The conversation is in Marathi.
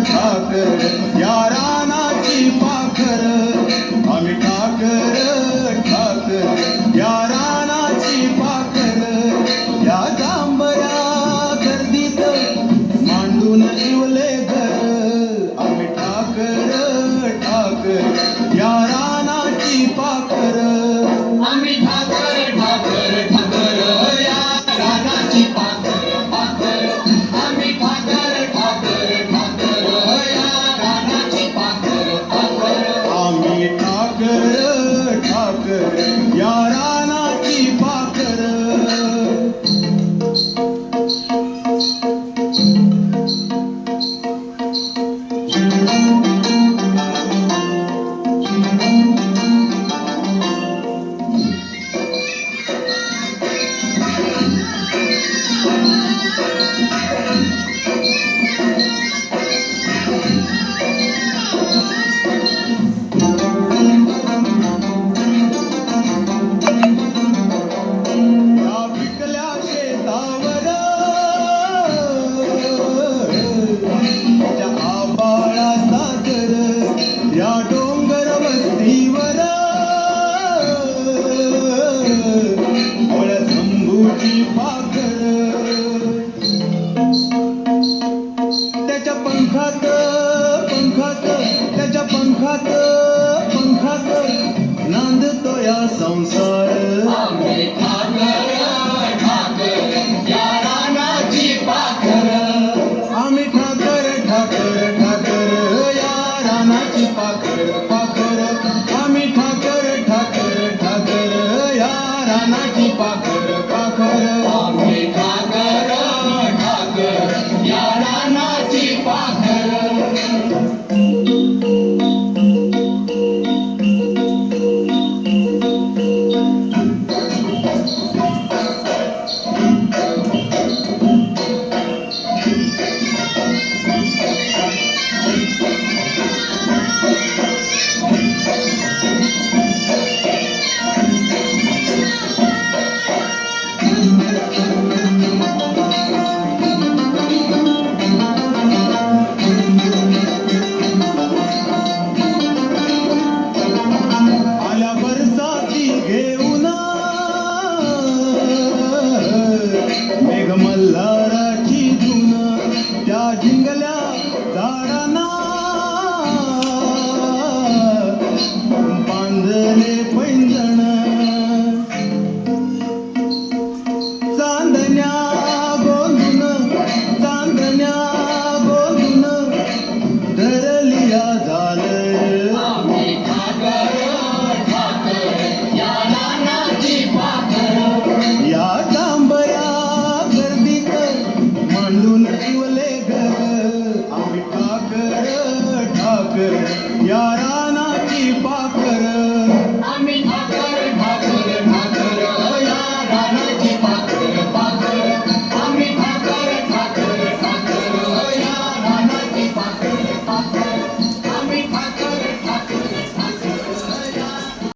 ठाकर या रानाची पाखर, आम्ही ठाकर या रानाची पाखर, या जांभया गर्दीत मांडून शिवले घर, आम्ही ठाकर या रानाची पाखर, आम्ही ठाकर या रानाची पाखर, आम्ही ठाकर या रानाची पाखर, आम्ही ठाकर या रानाची पाखर. या डोंगर वस्तीवर ओळ शंभूची पाखर, त्याच्या पंखात त्याच्या पंखात नांदतो या संसार.